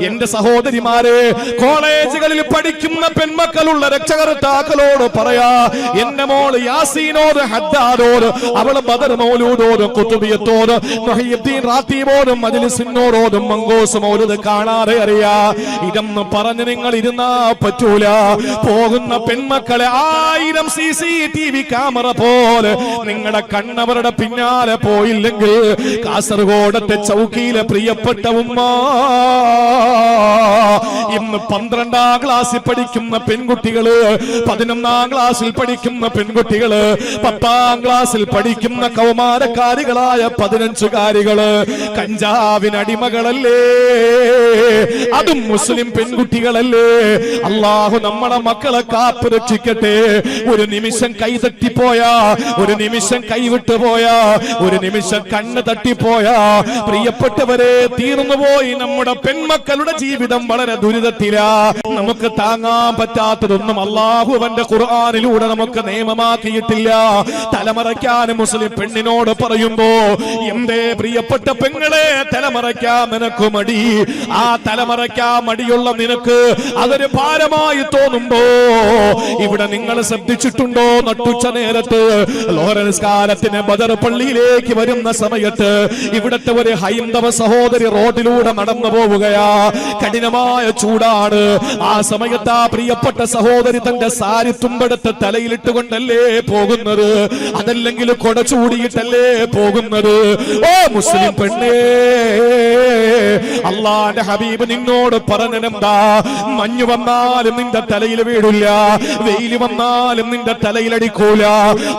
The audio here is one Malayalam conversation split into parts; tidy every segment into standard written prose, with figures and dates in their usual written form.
എന്റെ സഹോദരിമാരെ, കോളേജുകളിൽ പഠിക്കുന്ന പെൺമക്കളുള്ള രക്ഷകർത്താക്കളോട് പറയാ, എന്റെ മോള് യാസീനോട്, ഹദ്ദാദോട്, അവള് ബദർ മൗലൂദോടും ഖുതുബിയത്തോടും മുഹയ്യിദ്ദീൻ റാത്തീബോടും മജ്ലിസിനോരോടും മങ്കോസ് മൗലൂദ് കാണാതെ അറിയാ. ഇതെന്ന് പറഞ്ഞ് നിങ്ങൾ ഇരുന്നാ പറ്റൂല. പോകുന്ന പെൺമക്കളെ 1000 CCTV ക്യാമറ പോലെ നിങ്ങളുടെ കണ്ണവരുടെ പിന്നാലെ പോയില്ലെങ്കിൽ കാസർഗോഡത്തെ ചൗക്കിയിലെ പ്രിയപ്പെട്ട ഉമ്മ, ഇന്ന് 12ാം ക്ലാസ്സിൽ പഠിക്കുന്ന പെൺകുട്ടികള്, 11ാം ക്ലാസ്സിൽ പഠിക്കുന്ന പെൺകുട്ടികള്, 10ാം ക്ലാസ്സിൽ പഠിക്കുന്ന കൗമാരക്കാരികളായ 15കാരികള് കഞ്ചാവിനടിമകളല്ലേ? അതും മുസ്ലിം പെൺകുട്ടികളല്ലേ? അള്ളാഹു നമ്മളെ മക്കളെ കാത്തു രക്ഷിക്കട്ടെ. ഒരു നിമിഷം കൈ തട്ടിപ്പോയാ, ഒരു നിമിഷം കൈവിട്ടുപോയാ, ഒരു നിമിഷം കണ്ണ് തട്ടിപ്പോയാ, പ്രിയപ്പെട്ടവരെ, തീർന്നുപോയി നമ്മുടെ പെൺമക്കളുടെ ജീവിതം. വളരെ ദുരിതത്തിലാ. നമുക്ക് താങ്ങാൻ പറ്റാത്തതൊന്നും അള്ളാഹു അവന്റെ ഖുർആനിലൂടെ നമുക്ക് നിയമമാക്കിയിട്ടില്ല. തലമറയ്ക്കാൻ മുസ്ലിം പെണ്ണിനോട് പറയുമ്പോ, എന്തേ പ്രിയപ്പെട്ട പെങ്ങളെ തലമറയ്ക്കാൻ നിനക്ക് മടി? ആ തലമറയ്ക്കാൻ മടിയുള്ള നിനക്ക് അതൊരു ഭാരമായി തോന്നുമ്പോ, ഇവിടെ നിങ്ങൾ ശ്രദ്ധിച്ചിട്ടുണ്ടോ? നട്ടുച്ച നേരത്ത് ലോറൻസ് കാലത്തിന് ബദർ പള്ളിയിലേക്ക് വരുന്ന സമയത്ത് ഇവിടത്തെ ഒരു ഹൈന്ദവ സഹോദരി റോഡിലൂടെ നടന്നു പോവുകയാ. കഠിനമായ ചൂടാണ്. ആ സമയത്ത് ആ പ്രിയപ്പെട്ട സഹോദരി തന്റെ സാരി തുമ്പെടുത്ത് തലയിലിട്ടുകൊണ്ടല്ലേ പോകുന്നത്? അതല്ലെങ്കിൽ കൊട ചൂടിയിട്ടല്ലേ പോകുന്നത്? ഓ മുസ്ലിം പെണ്ണേ, അള്ളാന്റെ ഹബീബ് നിന്നോട് പറഞ്ഞെന്താ? മഞ്ഞ് വന്നാലും നിന്റെ തലയിൽ വീടില്ല, വെയിൽ വന്നാലും നിന്റെ തലയിലടിക്കൂല,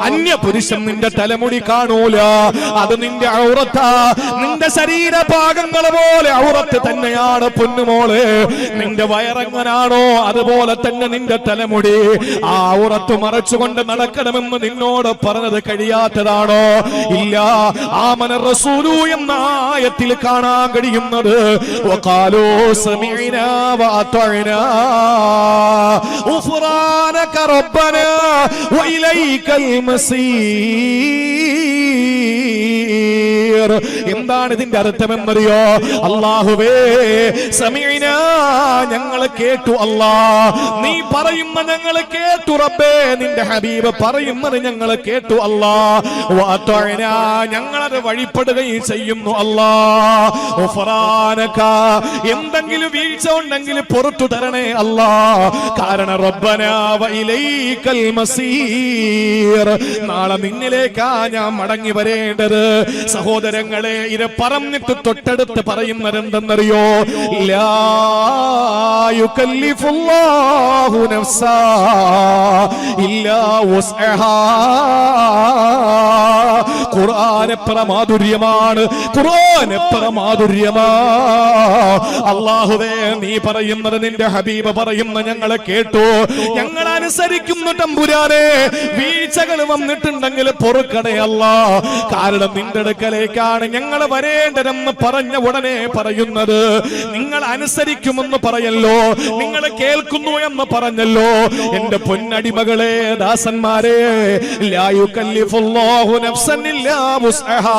അന്യ പുരുഷൻ നിന്റെ തലമുടി കാണൂല. അത് നിന്റെ ഔറത്താ. നിന്റെ ശരീരഭാഗങ്ങൾ പോലെ ഔറത്ത് തന്നെയാണ് പൊന്നുമോള്. നിന്റെ വയറെങ്ങനാണോ അതുപോലെ തന്നെ നിന്റെ തലമുടി. ആ ഔറത്ത് മറച്ചുകൊണ്ട് നടക്കണമെന്ന് നിന്നോട് പറഞ്ഞത് കഴിയാത്തതാണോ? ഇല്ല. ആമന റസൂലു എന്ന ആയത്തിൽ കാണാൻ കഴിയുന്നത്, വഖാലൂ സമീനാ വഅതഅനാ ഗുഫ്റാനക റബ്ബനാ വഇലൈകൽ മസീർ. എന്താണ് ഇതിന്റെ അർത്ഥമെന്നറിയോ? അല്ലാഹുവേ, സമീനാ, ഞങ്ങൾ കേട്ടു. അല്ലാ, നീ പറയുന്ന ഞങ്ങൾ കേട്ടു. റബ്ബേ, നിന്റെ ഹബീബ് പറയുന്നത് ഞങ്ങൾ കേട്ടു. അല്ലാ, വഅതഅനാ, ഞങ്ങളത് വഴിപ്പെടുകയും ചെയ്യുന്നു. അല്ലാ, ഗുഫ്റാനക, എന്തെങ്കിലും വീഴ്ച ഉണ്ടെങ്കിൽ പുറത്തു തരണേ അല്ലാ. കാരണം റബ്ബനാ വഇലൈകൽ മസീർ, നാളെ നിന്നിലേക്കാ ഞാൻ മടങ്ങി വരേണ്ടത്. സഹോദരങ്ങളെ, ഇത് പറഞ്ഞിട്ട് തൊട്ടടുത്ത് പറയുന്നത് എന്തെന്നറിയോ? ലാ യുകല്ലിഫുല്ലാഹു നഫ്സാ ഇല്ലാ വസ്അഹാ. ഖുർആൻ എത്ര മാധുര്യമാണ്! ഖുർആൻ എത്ര മാധുര്യമാ! അല്ലാഹുവേ, നീ പറയുന്നത്, നിന്റെ ഹബീബ് പറയുന്ന ഞങ്ങളെ കേട്ടു, ഞങ്ങൾ അനുസരിക്കുന്നു. തമ്പുരാനെ, വീഴ്ചകൾ വന്നിട്ടുണ്ടെങ്കിൽ പൊറുക്കണേ അല്ലാ. കാരണം നിന്റെ അടുക്കലേക്കാണ് ഞങ്ങൾ വരേണ്ടതെന്ന് പറഞ്ഞ ഉടനെ പറയുന്നത്, നിങ്ങൾ അനുസരിക്കുമെന്ന് പറയല്ലോ, നിങ്ങൾ കേൾക്കുന്നു എന്ന് പറഞ്ഞല്ലോ. എന്റെ പൊന്നടിമകളെ, ദാസന്മാരെ, ലാ യുകല്ലിഫുല്ലാഹു നഫ്സൻ ഇല്ലാ വസ്അഹാ.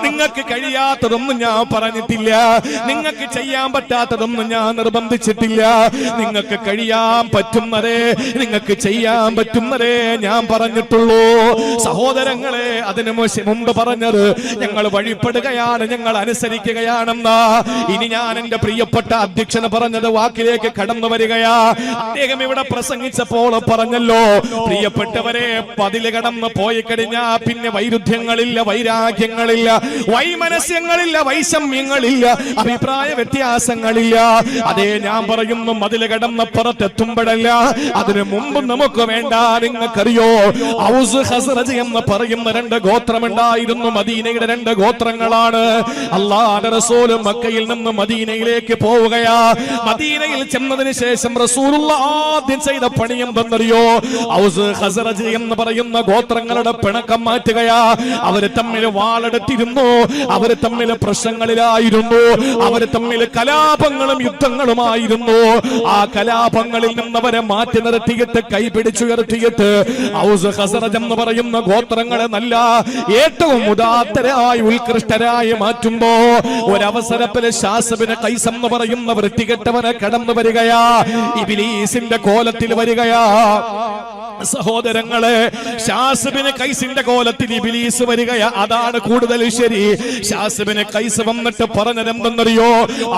നിങ്ങൾക്ക് കഴിയാത്തതൊന്നും ഞാൻ പറഞ്ഞിട്ടില്ല, നിങ്ങൾക്ക് ചെയ്യാൻ പറ്റാത്തതൊന്നും ഞാൻ നിർബന്ധിച്ചിട്ടില്ല. നിങ്ങൾക്ക് കഴിയാൻ പറ്റുന്നതേ, നിങ്ങൾക്ക് ചെയ്യാൻ പറ്റുന്നതേ ഞാൻ പറഞ്ഞിട്ടുള്ളൂ. സഹോദരങ്ങളെ, അതിനു മുമ്പ് പറഞ്ഞത് ഞങ്ങൾ വഴിപ്പെടുകയാണ്, ഞങ്ങൾ അനുസരിക്കുകയാണെന്നാ. ഇനി ഞാൻ എന്റെ പ്രിയപ്പെട്ട അധ്യക്ഷന് പറഞ്ഞത് വാക്കിലേക്ക് കടന്നു വരികയാ. അദ്ദേഹം ഇവിടെ പ്രസംഗിച്ചപ്പോൾ പറഞ്ഞല്ലോ, പ്രിയപ്പെട്ടവരെ, പതില് കടന്ന് പോയി കഴിഞ്ഞാ പിന്നെ വൈരുദ്ധ്യങ്ങളില്ല, വൈരാഗ്യങ്ങളില്ല, വൈമനസ്യങ്ങളില്ല, വൈഷമ്യങ്ങളില്ല, അഭിപ്രായ വ്യത്യാസങ്ങളില്ല. അതേ ഞാൻ പറയുന്നു, മതില് കടന്നപ്പുറത്തെത്തുമ്പോഴല്ല, അതിനു മുമ്പ് നമുക്ക് വേണ്ട. നിങ്ങൾക്കറിയോ, ഔസ് ഖസ്റജ് എന്ന് പറയുന്ന 2 ഗോത്രമുണ്ടായിരുന്നു. മദീനയുടെ 2 ഗോത്രങ്ങളാണ്. അല്ലാഹുവിന്റെ റസൂൽ മക്കയിൽ നിന്ന് മദീനയിലേക്ക് പോവുകയാ. മദീനയിൽ മദീനയിൽ ചെന്നതിന് ശേഷം റസൂലുള്ള ആദ്യം ചെയ്ത പണി എന്തെന്നറിയോ? ഔസ് ഖസറജ് എന്ന് പറയുന്ന ഗോത്രങ്ങളുടെ പിണക്കം മാറ്റുകയാ. അവര് തമ്മിൽ വാളെടുത്തിരുന്നു, അവര് തമ്മിൽ പ്രശ്നങ്ങളിലായിരുന്നു, അവര് തമ്മിൽ കലാപങ്ങളും യുദ്ധങ്ങളുമായിരുന്നു. ആ കലാപങ്ങളിൽ നിന്നവരെ മാറ്റി നിർത്തിയിട്ട് കൈപിടിച്ചുയർത്തിയിട്ട് ഔസ് ഖസറജ് എന്ന് പറയുന്ന ഗോത്രങ്ങളെ നല്ല ഏറ്റവും ഉദാത്തരായി ഉത്കൃഷ്ടരായി മാറ്റുമ്പോ ഒരവസരത്തിൽ ശാസബിന് ഖൈസ് എന്ന് പറയുന്ന വൃത്തികെട്ടവനെ കടന്നു വരികയാ, ഇബ്ലീസിന്റെ കോലത്തിൽ വരികയാ. സഹോദരങ്ങളെ, ശാസബിന് ഖൈസിന്റെ കോലത്തിൽ ഇബ്ലീസ് വരികയാ. അതാണ് കൂടുതൽ ശരി. ശാസബിന് ഖൈസ് വന്നിട്ട് പറഞ്ഞതെന്തെന്നറിയോ?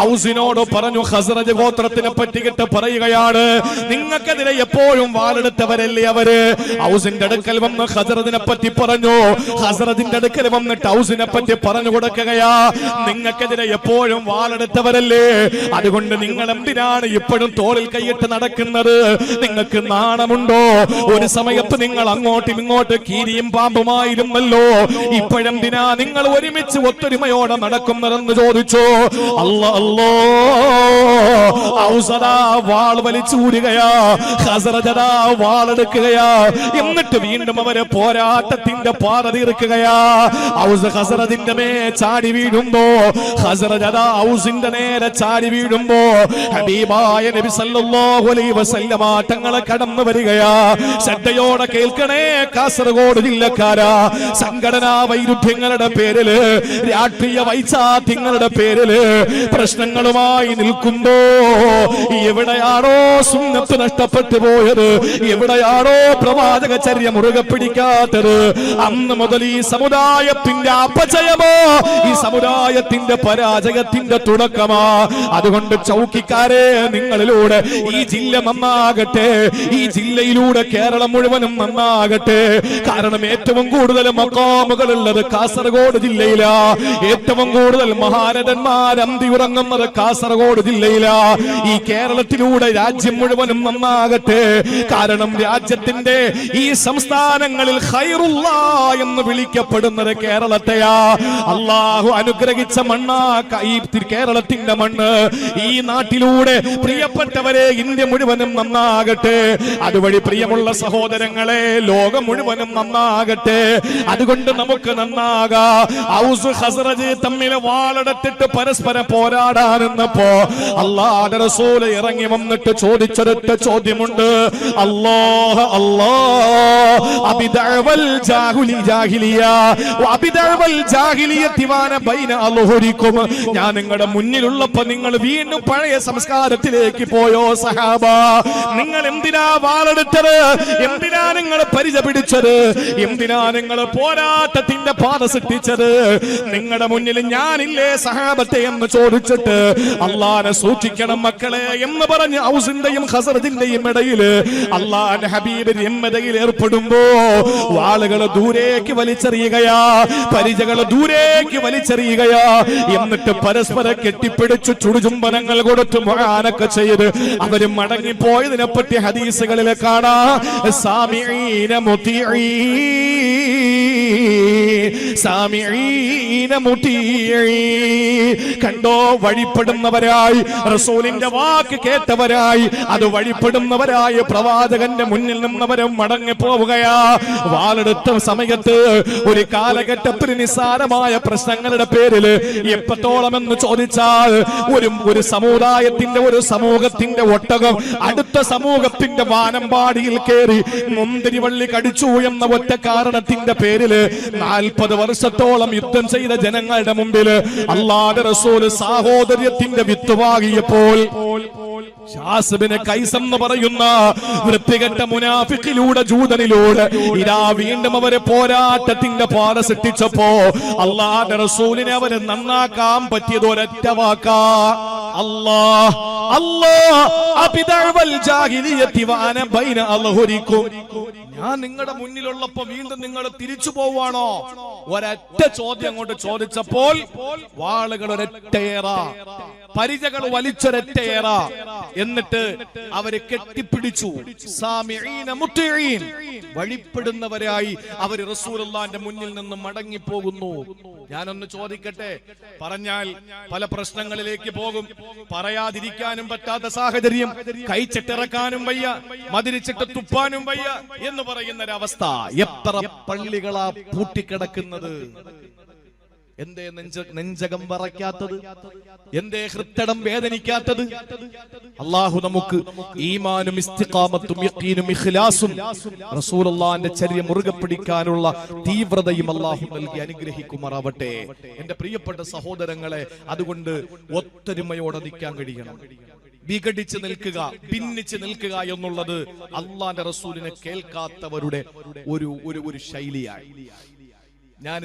ഔസിനോട് പറഞ്ഞു, ഖസറജ് ഗോത്രത്തിനെ പറ്റിയിട്ട് പറയുകയാണ്, നിങ്ങൾക്കെതിരെ എപ്പോഴും വാളെടുത്തവരല്ലേ അവര്. ഔസിന്റെ അടുക്കൽ വന്ന് ഖസറജിനെ പറ്റി പറഞ്ഞു. ഖസറജിന്റെ അടുക്കൽ വന്നിട്ട് ഔസിനെ പറ്റി പറഞ്ഞു കൊടുക്കുകയാ, നിങ്ങൾക്കെതിരെ എപ്പോഴും വാളെടുത്തവരല്ലേ, അതുകൊണ്ട് നിങ്ങൾ എന്തിനാണ് ഇപ്പോഴും തോളിൽ കൈയിട്ട് നടക്കുന്നത്? നിങ്ങൾക്ക് നാണമുണ്ടോ? ഒരു സമയത്ത് നിങ്ങൾ അങ്ങോട്ടും ഇങ്ങോട്ട് കീരിയും പാമ്പുമായിരുന്നല്ലോ, ഇപ്പോഴെന്തിനാ നിങ്ങൾ ഒരുമിച്ച് ഒത്തൊരുമയോടെ നടക്കുന്നതെന്ന് ചോദിച്ചു. അല്ലാഹ് ഔസദാ വാൾ വലിച്ചൂരുകയാ, ഖസറജദാ വാളെടുക്കുകയാ. എന്നിട്ട് വീണ്ടും അവര് പോരാട്ടത്തിന്റെ പാത തീർക്കുകയാ. ഔസ് ഖസറജിന്റെ മേ ചാടി വീഴുമ്പോ, ഖസറജദാ ഔസിന്റെ നേരെ ചാടി വീഴുമ്പോ ഹബീബായ നബി സല്ലല്ലാഹു അലൈഹി വസല്ലമ തങ്ങളെ കടന്നു വരികയാ. ശ്രദ്ധയോടെ കേൾക്കണേ കാസർഗോഡ് ജില്ലക്കാരാ, സംഘടനാ വൈരുദ്ധ്യങ്ങളുടെ പേരില്, രാഷ്ട്രീയ വൈചാത്യങ്ങളുടെ പേരില് പ്രശ്നങ്ങളുമായി നിൽക്കുമ്പോ എവിടെയാണോ സുന്നത്ത് നഷ്ടപ്പെട്ടു പോയത്, എവിടെയാണോ പ്രവാചകചര്യ മുറുകെ പിടിക്കാത്തത്, അന്ന് മുതൽ ഈ സമുദായത്തിന്റെ അപജയമോ, ഈ സമുദായത്തിന്റെ പരാജയത്തിന്റെ തുടക്കമാ. അതുകൊണ്ട് ചൗക്കിക്കാരെ, നിങ്ങളിലൂടെ ഈ ജില്ല നന്നാകട്ടെ, ഈ ജില്ലയിലൂടെ കേരളം മുഴുവനും നന്നാകട്ടെ. കാരണം ഏറ്റവും കൂടുതൽ മഖാമുകൾ ഉള്ളത് കാസർഗോഡ് ജില്ലയിലാ, ഏറ്റവും കൂടുതൽ മഹാരഥന്മാർ അന്തി ഉറങ്ങുന്നത് കാസർഗോഡ് ജില്ലയിലാ. ഈ കേരളത്തിലൂടെ രാജ്യം മുഴുവനും നന്നാകട്ടെ. കാരണം രാജ്യത്തിന്റെ ഈ സംസ്ഥാനങ്ങളിൽ ഖൈറുള്ള എന്ന് വിളിക്കപ്പെടുന്നത് കേരളത്തെയാ. അള്ളാഹു അനുഗ്രഹിച്ച മണ്ണാ ഈ കേരളത്തിന്റെ മണ്ണ്. ഈ നാട്ടിലൂടെ പ്രിയപ്പെട്ടവരെ, ഇന്ത്യ മുഴുവനും നന്നാകട്ടെ. അതുവഴി പ്രിയമുള്ള സഹോദരങ്ങളെ, ലോകം മുഴുവനും നന്നാകട്ടെ. അതുകൊണ്ട് നമുക്ക് നന്നാകാ. ഔസ് ഖസറജ് തമ്മിൽ വാളെടുത്തിട്ട് പരസ്പരം പോരാടാനെന്നപ്പോ അല്ലാഹുവിന്റെ റസൂൽ ഇറങ്ങി വന്നിട്ട് ചോദിച്ചൊരൊറ്റ ചോദ്യമുണ്ട്. അല്ലാഹ് അല്ലാഹ് അബിദഅവൽ ജാഹിലിയ വഅബിദഅവൽ ജാഹിലിയത്തി വാന ബൈന അൽഹുരിക്കും. ഞാൻ നിങ്ങളുടെ മുന്നിലുള്ളപ്പോൾ നിങ്ങൾ വീണ്ടും പഴയ സംസ്കാരത്തിലേക്ക് പോയോ സഹാബ? നിങ്ങൾ എന്തിനാ വാളെടുത്തത്? എന്തിനാ നിങ്ങൾ പരിച പിടിച്ചത്? എന്തിനാ നിങ്ങൾ പോരാട്ടത്തിന്റെ പാത സൃഷ്ടിച്ചത്? നിങ്ങളുടെ മുന്നിൽ ഞാനില്ലേ സഹാബത്തെ എന്ന് ചോദിച്ചിട്ട് അല്ലാഹനെ സൂക്ഷിക്കണം മക്കളെ എന്ന് പറഞ്ഞ് ഔസിന്റെയും ഖസറജിന്റെയും ഇടയിൽ അല്ലാഹുവിന്റെ ഹബീബ് രമ്യതയിൽ ഏർപ്പെടുമ്പോ വാളുകൾ ദൂരേക്ക് വലിച്ചെറിയുകയാ, പരിചകൾ ദൂരേക്ക് വലിച്ചെറിയുകയാ. എന്നിട്ട് പരസ്പരം കെട്ടിപ്പിടിച്ചു ചുടുചുംബനങ്ങൾ കൊടുത്തു മുആനക്ക ചെയ്ത് അവര് മടങ്ങിപ്പോയതിനെ പറ്റി ഹദീസുകളിൽ കാണാ. സാമിഈന മുതീഈ, കണ്ടോ, വഴിപ്പെടുന്നവരായി, റസൂലിന്റെ വാക്ക് കേട്ടവരായി, അത് വഴിപ്പെടുന്നവരായി പ്രവാചകന്റെ മുന്നിൽ നിന്നവരും മടങ്ങി പോവുകയാ. വാളെടുത്ത സമയത്ത് ഒരു കാലഘട്ടത്തിൽ നിസ്സാരമായ പ്രശ്നങ്ങളുടെ പേരിൽ എപ്പത്തോളം എന്ന് ചോദിച്ചാൽ ഒരു സമുദായത്തിന്റെ, ഒരു സമൂഹത്തിന്റെ ഒട്ടകം അടുത്ത സമൂഹത്തിന്റെ വാനമ്പാടിയിൽ കയറി മുന്തിരിവള്ളി കടിച്ചു എന്ന ഒറ്റ കാരണത്തിന്റെ പേരില് 40 വർഷത്തോളം യുദ്ധം ചെയ്ത ജനങ്ങളുടെ മുമ്പിൽ അല്ലാഹുവിന്റെ റസൂൽ സാഹോദര്യത്തിന്റെ വിത്ത് വാങ്ങിയപ്പോൾ ശാസബിന് ഖൈസ് എന്ന് പറയുന്ന വൃത്തികെട്ട മുനാഫിക്കിലൂടെ, ജൂതനിലൂടെ ഇതാ വീണ്ടും അവരെ പോരാട്ടത്തിന്റെ പാത സൃഷ്ടിച്ചപ്പോ അല്ലാഹുവിന്റെ റസൂലിനെ അവരെ നന്നാക്കാൻ പറ്റിയത് ഒരൊറ്റ വാക്കാ. അല്ലാഹ് അല്ലാഹ് അബിദഅവൽ ജാഹിലിയത്തി വഅന ബൈന അൽഹുരിക്കും. ഞാൻ നിങ്ങളുടെ മുന്നിലുള്ളപ്പോ വീണ്ടും നിങ്ങൾ തിരിച്ചു പോവാണോ? ഒരൊറ്റ ചോദ്യം കൊണ്ട് ചോദിച്ചപ്പോൾ വാളുകൾ ഒരൊറ്റയേറ, പരിചകൾ വലിച്ചൊരൊറ്റയേറ. എന്നിട്ട് അവരെ കെട്ടിപ്പിടിച്ചു. സാമിഈന മുത്തഈൻ, വഴിപ്പെടുന്നവരായി അവർ റസൂലുള്ളാഹിന്റെ മുന്നിൽ നിന്ന് മടങ്ങിപ്പോകുന്നു. ഞാനൊന്ന് ചോദിക്കട്ടെ, പറഞ്ഞാൽ പല പ്രശ്നങ്ങളിലേക്ക് പോകും. പറയാതിരിക്കാനും പറ്റാത്ത സാഹചര്യം, കൈച്ചിട്ടിറക്കാനും വയ്യ, മതിരിച്ചിട്ട് തുപ്പാനും വയ്യ എന്ന് പറയുന്ന ഒരവസ്ഥ. എത്ര പള്ളികളാ പൂട്ടിക്കിടക്കുന്നത്? എന്തേ നെഞ്ചകം വറയ്ക്കാത്തത്? എന്തേ ഹൃത്തടം വേദനിക്കാത്തത്? അല്ലാഹു നമുക്ക് ഈമാനും ഇസ്തിഖാമത്തും യഖീനും ഇഖ്ലാസും റസൂലുള്ളാഹിന്റെ ചര്യ മുറുകെ പിടിക്കാനുള്ള തീവ്രതയും അല്ലാഹു നൽകി അനുഗ്രഹിക്കുമാറാവട്ടെ. എന്റെ പ്രിയപ്പെട്ട സഹോദരങ്ങളെ, അതുകൊണ്ട് ഒത്തൊരുമയോടെ നിൽക്കാൻ കഴിയണം. വിഘടിച്ച് നിൽക്കുക, ഭിന്നിച്ച് നിൽക്കുക എന്നുള്ളത് അള്ളാന്റെ റസൂലിനെ കേൾക്കാത്തവരുടെ ഒരു ശൈലിയാണ്. ഞാൻ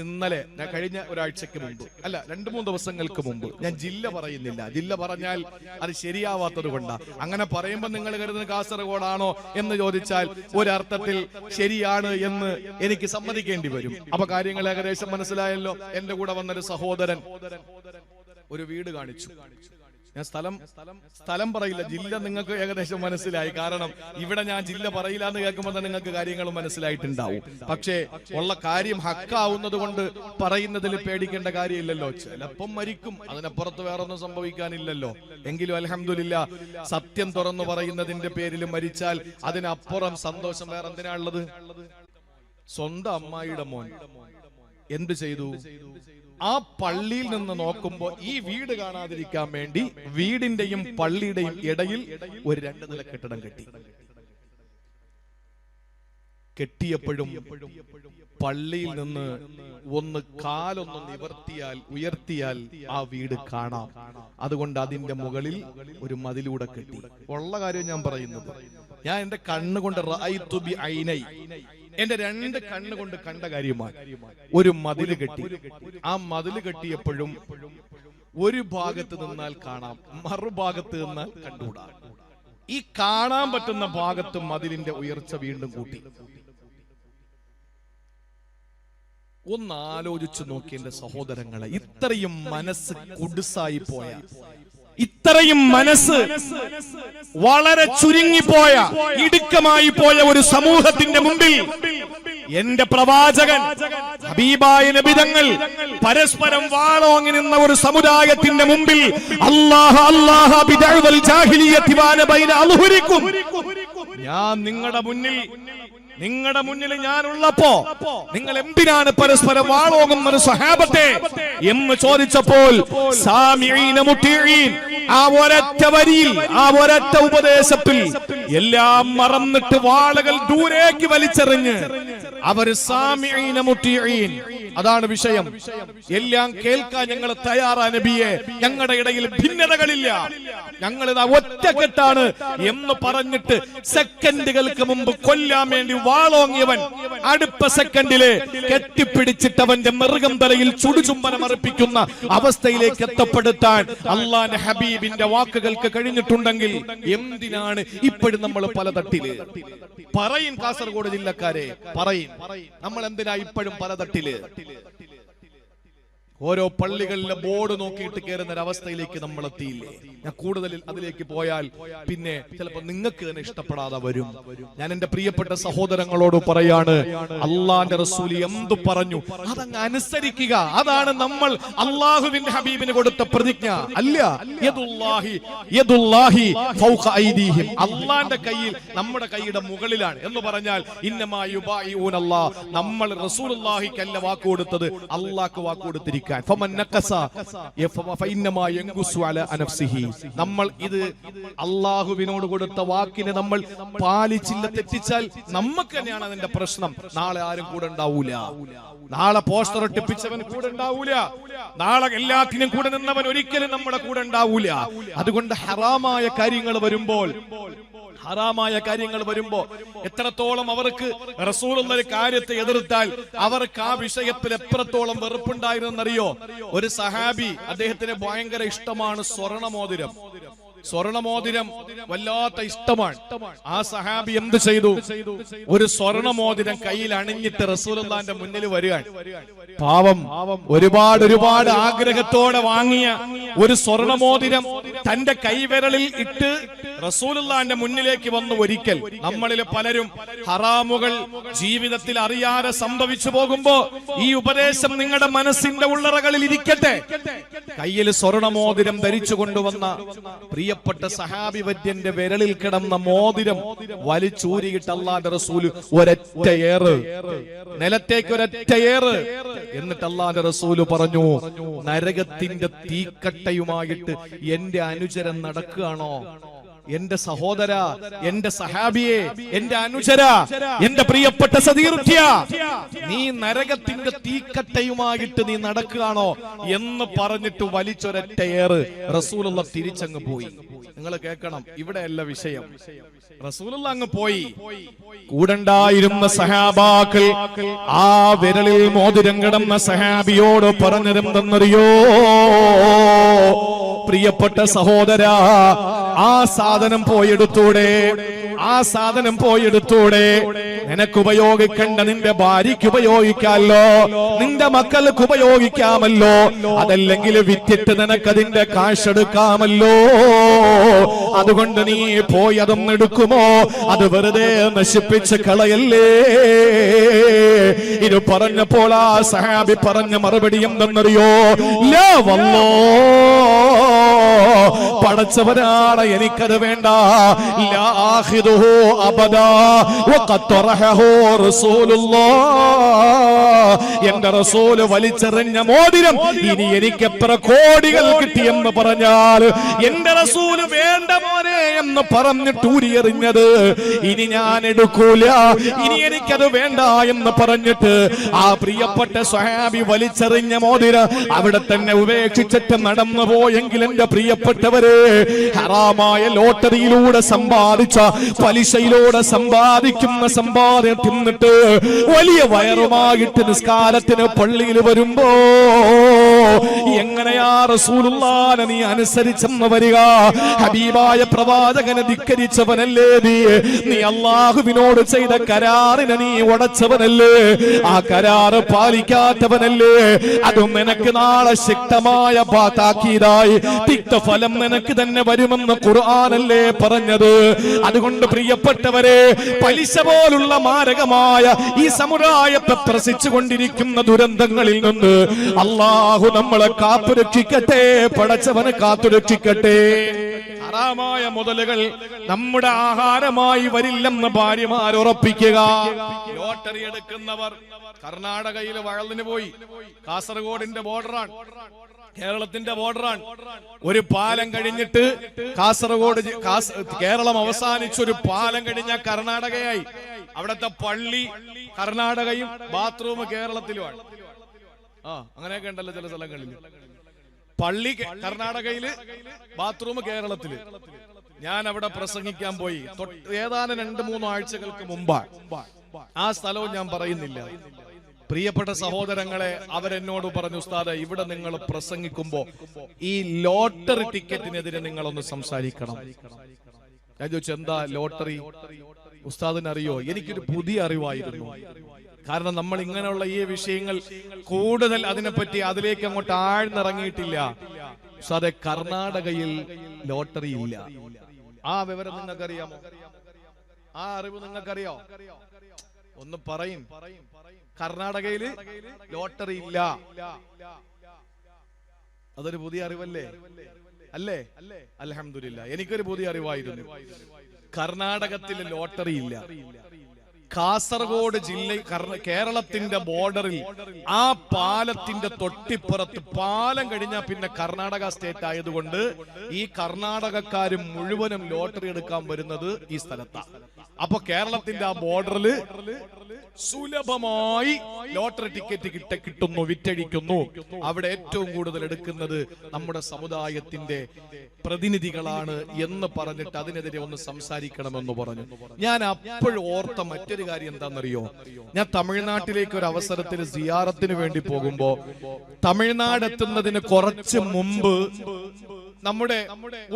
കഴിഞ്ഞ ഒരാഴ്ചക്ക് മുമ്പ്, അല്ല 2-3 ദിവസങ്ങൾക്ക് മുമ്പ്, ഞാൻ ജില്ല പറയുന്നില്ല, ജില്ല പറഞ്ഞാൽ അത് ശരിയാവാത്തത് കൊണ്ടാണ്. അങ്ങനെ പറയുമ്പോൾ നിങ്ങൾ കരുതുന്ന കാസർഗോഡാണോ എന്ന് ചോദിച്ചാൽ ഒരർത്ഥത്തിൽ ശരിയാണ് എന്ന് എനിക്ക് സമ്മതിക്കേണ്ടി വരും. അപ്പൊ കാര്യങ്ങൾ ഏകദേശം മനസ്സിലായല്ലോ. എന്റെ കൂടെ വന്നൊരു സഹോദരൻ ഒരു വീട് കാണിച്ചു. ഞാൻ സ്ഥലം പറയില്ല, ജില്ല നിങ്ങൾക്ക് ഏകദേശം മനസ്സിലായി. കാരണം ഇവിടെ ഞാൻ ജില്ല പറയില്ല എന്ന് കേൾക്കുമ്പോൾ തന്നെ നിങ്ങൾക്ക് കാര്യങ്ങൾ മനസ്സിലായിട്ടുണ്ടാവും. പക്ഷേ ഉള്ള കാര്യം ഹക്കാവുന്നത് കൊണ്ട് പറയുന്നതിൽ പേടിക്കേണ്ട കാര്യമില്ലല്ലോ. ചിലപ്പം മരിക്കും, അതിനപ്പുറത്ത് വേറൊന്നും സംഭവിക്കാനില്ലല്ലോ. എങ്കിലും അൽഹംദുലില്ലാ, സത്യം തുറന്നു പറയുന്നതിന്റെ പേരിൽ മരിച്ചാൽ അതിനപ്പുറം സന്തോഷം വേറെ എന്തിനാണുള്ളത്? സ്വന്തം അമ്മായിയുടെ മോൻ എന്ത് ചെയ്തു? ആ പള്ളിയിൽ നിന്ന് നോക്കുമ്പോ ഈ വീട് കാണാതിരിക്കാൻ വേണ്ടി വീടിന്റെയും പള്ളിയുടെയും ഇടയിൽ ഒരു 2 നില കെട്ടിടം കെട്ടിയപ്പോഴും പള്ളിയിൽ നിന്ന് ഒന്ന് കാലൊന്ന് ഉയർത്തിയാൽ ആ വീട് കാണാം. അതുകൊണ്ട് അതിന്റെ മുകളിൽ ഒരു മതിലൂടെ കെട്ടി. ഉള്ള കാര്യം ഞാൻ പറയുന്നത്, ഞാൻ എന്റെ കണ്ണുകൊണ്ട് റഅയ്തു ബി ഐനൈ, എന്റെ 2 കണ്ണുകൊണ്ട് കണ്ട കാര്യമാണ്. ഒരു മതില് കെട്ടി. ആ മതില് കെട്ടിയപ്പോഴും ഒരു ഭാഗത്ത് നിന്നാൽ കാണാം, മറുഭാഗത്ത് നിന്നാൽ കണ്ടുകൂടാ. ഈ കാണാൻ പറ്റുന്ന ഭാഗത്ത് മതിലിന്റെ ഉയർച്ച വീണ്ടും കൂട്ടി. ഒന്ന് ആലോചിച്ചു നോക്കി എന്റെ സഹോദരങ്ങളെ, ഇത്രയും മനസ്സ് കുടുസായി പോയ, ഇത്രയും മനസ്സ് വളരെ ചുരുങ്ങിപ്പോയ, ഇടുക്കമായി പോയ ഒരു സമൂഹത്തിന്റെ മുമ്പിൽ എന്റെ പ്രവാചകൻ ഹബീബായ നബി തങ്ങൾ പരസ്പരം വാളോങ്ങി നിന്ന ഒരു സമുദായത്തിന്റെ മുമ്പിൽ അല്ലാഹു ബിദഅവൽ ജാഹിലിയ്യതി വഅന ബൈന അൽഹുരിക്കും, ഞാൻ നിങ്ങളുടെ മുന്നിൽ ഞാനുള്ളപ്പോ നിങ്ങൾ എന്തിനാണ് പരസ്പരം വാളോങ്ങുന്നത് സ്വഹാബത്തെ എന്ന് ചോദിച്ചപ്പോൾ സാമിഈന മുതീഈൻ, ആ ഒരൊറ്റ വരിയിൽ, ആ ഒരൊറ്റ ഉപദേശത്തിൽ എല്ലാം മറന്നിട്ട് വാളുകൾ ദൂരേക്ക് വലിച്ചെറിഞ്ഞ് അവർ സാമിഈന മുതീഈൻ, അതാണ് വിഷയം. എല്ലാം കേൾക്കാൻ ഞങ്ങൾ തയ്യാറാ നബിയെ, ഞങ്ങളുടെ ഇടയിൽ ഭിന്നതകളില്ല, ഞങ്ങൾ ഇതാ ഒറ്റക്കെട്ടാണ് എന്ന് പറഞ്ഞിട്ട് സെക്കൻഡുകൾക്ക് മുമ്പ് കൊല്ലാൻ വേണ്ടി വാളോങ്ങിയവൻ അടുത്ത സെക്കൻഡില് കെട്ടിപ്പിടിച്ചിട്ടവന്റെ മൃഗം തലയിൽ ചുടുചുംബനം അർപ്പിക്കുന്ന അവസ്ഥയിലേക്ക് എത്തപ്പെടുത്താൻ അള്ളാന്റെ ഹബീബിന്റെ വാക്കുകൾക്ക് കഴിഞ്ഞിട്ടുണ്ടെങ്കിൽ എന്തിനാണ് ഇപ്പോഴും നമ്മൾ പല തട്ടില് പറയും? കാസർഗോഡ് ജില്ലക്കാരെ പറയും, നമ്മൾ എന്തിനാ ഇപ്പോഴും പല തട്ടില്? ഓരോ പള്ളികളിലെ ബോർഡ് നോക്കിയിട്ട് കയറുന്ന ഒരവസ്ഥയിലേക്ക് നമ്മൾ എത്തിയില്ലേ? ഞാൻ കൂടുതൽ അതിലേക്ക് പോയാൽ പിന്നെ ചിലപ്പോൾ നിങ്ങൾക്ക് തന്നെ ഇഷ്ടപ്പെടാതെ വരും. ഞാൻ എന്റെ പ്രിയപ്പെട്ട സഹോദരങ്ങളോട് പറയാണ്, അള്ളാന്റെ റസൂൽ എന്തു പറഞ്ഞു അതങ്ങ് അനുസരിക്കുക. അതാണ് നമ്മൾ അള്ളാഹുവിന്റെ ഹബീബിന് കൊടുത്ത പ്രതിജ്ഞ. അല്ല, യദുല്ലാഹി ഫൗഖ ഐദീഹിം, അള്ളാന്റെ കയ്യിൽ നമ്മുടെ കൈയുടെ മുകളിലാണ് എന്ന് പറഞ്ഞാൽ ഇന്നമാ യുബായിഊനല്ലാഹ്, നമ്മൾ റസൂലുള്ളാഹിക്കല്ല വാക്ക് കൊടുത്തത്, അള്ളാഹ്ക്ക് വാക്ക് കൊടുത്തിരിക്കുക. നമ്മൾ ഇത് അള്ളാഹുവിനോട് കൊടുത്ത വാക്കിനെ നമ്മൾ പാലിച്ചില്ല, തെറ്റിച്ചാൽ നമുക്ക് തന്നെയാണ് അതിന്റെ പ്രശ്നം. നാളെ ആരും കൂടെ ഉണ്ടാവൂല, നാളെ പോസ്റ്റർ ഒട്ടിപ്പിച്ചവൻ കൂടെ ഉണ്ടാവൂല, നാളെ എല്ലാത്തിനും കൂടെ നിന്നവൻ ഒരിക്കലും നമ്മുടെ കൂടെ ഉണ്ടാവൂല. അതുകൊണ്ട് ഹറാമായ കാര്യങ്ങൾ വരുമ്പോ എത്രത്തോളം അവർക്ക് റസൂലുള്ള ഒരു കാര്യത്തെ എതിർത്താൽ അവർക്ക് ആ വിഷയത്തിൽ എത്രത്തോളം വെറുപ്പുണ്ടായിരുന്നറിയോ? ഒരു സഹാബി, അദ്ദേഹത്തിന് ഭയങ്കര ഇഷ്ടമാണ് സ്വർണമോതിരം വല്ലാത്ത ഇഷ്ടമാണ്. ആ സഹാബി എന്ത് ചെയ്തു? ഒരു സ്വർണമോതിരം കയ്യിൽ അണിഞ്ഞിട്ട് റസൂലുള്ളാഹിന്റെ മുന്നിൽ വരികയാണ്. പാവം, ഒരുപാട് ആഗ്രഹത്തോടെ വാങ്ങിയ ഒരു സ്വർണമോതിരം തന്റെ കൈവിരലിൽ ഇട്ട് റസൂലുള്ളാഹിന്റെ മുന്നിലേക്ക് വന്നു. ഒരിക്കൽ നമ്മളിൽ പലരും ഹറാമുകൾ ജീവിതത്തിൽ അറിയാതെ സംഭവിച്ചു പോകുമ്പോ ഈ ഉപദേശം നിങ്ങളുടെ മനസ്സിന്റെ ഉള്ളറകളിൽ ഇരിക്കട്ടെ. കയ്യിൽ സ്വർണമോതിരം ധരിച്ചു കൊണ്ടുവന്ന പ്രിയപ്പെട്ട സഹാബി വര്യന്റെ വിരലിൽ കിടന്ന മോതിരം വലിച്ചൂരിയിട്ട് അല്ലാഹുവിന്റെ റസൂൽ ഒരൊറ്റ ഏറ്, നിലത്തേക്ക് ഒരൊറ്റ ഏറ്. എന്നിട്ട് അല്ലാഹുവിന്റെ റസൂല് പറഞ്ഞു, നരകത്തിന്റെ തീക്കട്ടയുമായിട്ട് എന്റെ അനുചരൻ നടക്കുകയാണോ? എന്റെ സഹോദര, എന്റെ സഹാബിയെ, എന്റെ അനുചര, എന്റെ പ്രിയപ്പെട്ട സതീർഥ്യ, നീ നരകത്തിന്റെ തീക്കട്ടയുമായിട്ട് നീ നടക്കുകയാണോ എന്ന് പറഞ്ഞിട്ട് വലിച്ചൊരൊറ്റ ഏറ് റസൂലുള്ള തിരിച്ചങ്ങ് പോയി. നിങ്ങൾ കേൾക്കണം, ഇവിടെയല്ല വിഷയം. റസൂലുള്ള അങ്ങ് പോയി. കൂടണ്ടായിരുന്ന സഹാബാക്കൾ ആ വിരലിൽ മോതിരം കിടന്ന സഹാബിയോട് പറഞ്ഞതെന്തെന്നറിയോ? പ്രിയപ്പെട്ട സഹോദര, ആ സാധനം പോയെടുത്തൂടെ, ആ സാധനം പോയെടുത്തൂടെ. നിനക്ക് ഉപയോഗിക്കണ്ട നിന്റെ ഭാര്യയ്ക്ക് ഉപയോഗിക്കാമല്ലോ, നിന്റെ മക്കൾക്ക് ഉപയോഗിക്കാമല്ലോ, അതല്ലെങ്കിൽ വിറ്റിട്ട് നിനക്കതിന്റെ കാശെടുക്കാമല്ലോ. അതുകൊണ്ട് നീ പോയി അതൊന്നും എടുക്കുമോ? അത് വെറുതെ നശിപ്പിച്ച് കളയല്ലേ. ഇത് പറഞ്ഞപ്പോൾ ആ സഹാബി പറഞ്ഞ മറുപടി എന്തെന്നറിയോ? ലാ വല്ലോ, പടച്ചവനാണ്, എനിക്കത് വേണ്ട. ലാ ആഖിദുഹു അബദാ വഖദ് തറഹഹു റസൂലുള്ളാഹ്. എന്റെ റസൂല് വലിച്ചെറിഞ്ഞ മോതിരം ഇനി എനിക്ക് എത്ര കോടികൾ കിട്ടിയെന്ന് പറഞ്ഞാൽ എന്റെ റസൂല് വേണ്ട മോനെ എന്ന് പറഞ്ഞിട്ട് ഊരിയെറിഞ്ഞത് ഇനി ഞാൻ എടുക്കൂല, ഇനി എനിക്കത് വേണ്ട എന്ന് പറഞ്ഞിട്ട് ആ പ്രിയപ്പെട്ട സ്വഹാബി വലിച്ചെറിഞ്ഞ മോതിരം അവിടെ തന്നെ ഉപേക്ഷിച്ചിട്ട് നടന്നു പോയെങ്കിൽ എന്റെ പ്രിയപ്പെട്ടവരെ, ഹറാമായ ലോട്ടറിയിലൂടെ സമ്പാദിച്ച, പലിശയിലൂടെ സമ്പാദിക്കുന്ന സമ്പാദ്യം തിന്നിട്ട് വലിയ വയറുമായിട്ട് നിസ്കാരത്തിന് പള്ളിയിൽ വരുമ്പോ എങ്ങനെയാ റസൂലുള്ളാഹിനെ നീ അനുസരിച്ചെന്ന് വരിക? ഹബീബായ പ്രവാചകനെ ധിക്കരിച്ചവനല്ലേ നീ? നീ അല്ലാഹുവിനോട് ചെയ്ത കരാറിനെ നീ ഉടച്ചവനല്ലേ? ആ കരാറ് പാലിക്കാത്തവനല്ലേ? അതും നിനക്ക് നാളെ ശക്തമായ താക്കീതായി തിക്തഫലം നിനക്ക് തന്നെ വരുമെന്ന് ഖുർആനല്ലേ പറഞ്ഞത്? അതുകൊണ്ട് പ്രിയപ്പെട്ടവരെ, പലിശ പോലുള്ള മാരകമായ ഈ സമുദായത്തെ പ്രസിച്ചുകൊണ്ടിരിക്കുന്ന ദുരന്തങ്ങളിൽ നിന്ന് അല്ലാഹു നമ്മളെ കാത്തുരക്ഷിക്കട്ടെ, പടച്ചവനെ കാത്തുരക്ഷിക്കട്ടെ. ഹറാമായ മുതലുകൾ നമ്മുടെ ആഹാരമായി വരില്ലെന്ന് ഭാര്യമാർ ഉറപ്പിക്കുക. ലോട്ടറി എടുക്കുന്നവർ കർണാടകയിൽ വഴലിന് പോയി. കാസർഗോഡിന്റെ ബോർഡറാണ്, കേരളത്തിന്റെ ബോർഡറാണ്. ഒരു പാലം കഴിഞ്ഞിട്ട് കാസർഗോഡ്, കേരളം അവസാനിച്ചൊരു പാലം കഴിഞ്ഞ കർണാടകയായി. അവിടത്തെ പള്ളി കർണാടകയും ബാത്റൂം കേരളത്തിലുമാണ്. അങ്ങനെയൊക്കെ ഉണ്ടല്ലോ ചില സ്ഥലങ്ങളിൽ. പള്ളി കർണാടകയില്, ബാത്റൂം കേരളത്തില്. ഞാൻ അവിടെ പ്രസംഗിക്കാൻ പോയി ഏതാനും 2-3 ആഴ്ചകൾക്ക് മുമ്പാണ്. ആ സ്ഥലവും ഞാൻ പറയുന്നില്ല. പ്രിയപ്പെട്ട സഹോദരങ്ങളെ, അവരെന്നോട് പറഞ്ഞു, ഉസ്താദേ, ഇവിടെ നിങ്ങൾ പ്രസംഗിക്കുമ്പോ ഈ ലോട്ടറി ടിക്കറ്റിനെതിരെ നിങ്ങളൊന്ന് സംസാരിക്കണം. ഞാൻ ചോദിച്ചു, എന്താ ലോട്ടറി? ഉസ്താദിന് അറിയോ? എനിക്കൊരു പുതിയ അറിവായിരുന്നു. കാരണം നമ്മൾ ഇങ്ങനെയുള്ള ഈ വിഷയങ്ങൾ കൂടുതൽ അതിനെപ്പറ്റി അതിലേക്ക് അങ്ങോട്ട് ആഴ്ന്നിറങ്ങിയിട്ടില്ല. ഉസ്താദേ, കർണാടകയിൽ ലോട്ടറി ഇല്ല. ആ വിവരം നിങ്ങൾക്കറിയാമോ? ആ അറിവ് നിങ്ങൾക്കറിയോ? ഒന്ന് പറയും. കർണാടകയില് ലോട്ടറി ഇല്ല. അതൊരു പുതിയ അറിവല്ലേ? അല്ലേ? അൽഹംദുലില്ലാ, എനിക്കൊരു പുതിയ അറിവായിരുന്നു. കർണാടകത്തിൽ ലോട്ടറി ഇല്ല. കാസർഗോഡ് ജില്ല, കേരളത്തിന്റെ ബോർഡറിൽ ആ പാലത്തിന്റെ തൊട്ടിപ്പുറത്ത്, പാലം കഴിഞ്ഞാൽ പിന്നെ കർണാടക സ്റ്റേറ്റ് ആയതുകൊണ്ട് ഈ കർണാടകക്കാരും മുഴുവനും ലോട്ടറി എടുക്കാൻ വരുന്നത് ഈ സ്ഥലത്താണ്. അപ്പൊ കേരളത്തിന്റെ ആ ബോർഡറിൽ സുലഭമായി ലോട്ടറി ടിക്കറ്റ് കിട്ടുന്നു, വിറ്റഴിക്കുന്നു. അവിടെ ഏറ്റവും കൂടുതൽ എടുക്കുന്നത് നമ്മുടെ സമുദായത്തിന്റെ പ്രതിനിധികളാണ് എന്ന് പറഞ്ഞിട്ട് അതിനെതിരെ ഒന്ന് സംസാരിക്കണമെന്ന് പറഞ്ഞു. ഞാൻ അപ്പോഴും ഓർത്ത മറ്റൊരു കാര്യം എന്താണെന്നറിയോ? ഞാൻ തമിഴ്നാട്ടിലേക്ക് ഒരു അവസരത്തിൽ സിയാറത്തിന് വേണ്ടി പോകുമ്പോ തമിഴ്നാട് എത്തുന്നതിന് കുറച്ച് മുമ്പ് നമ്മുടെ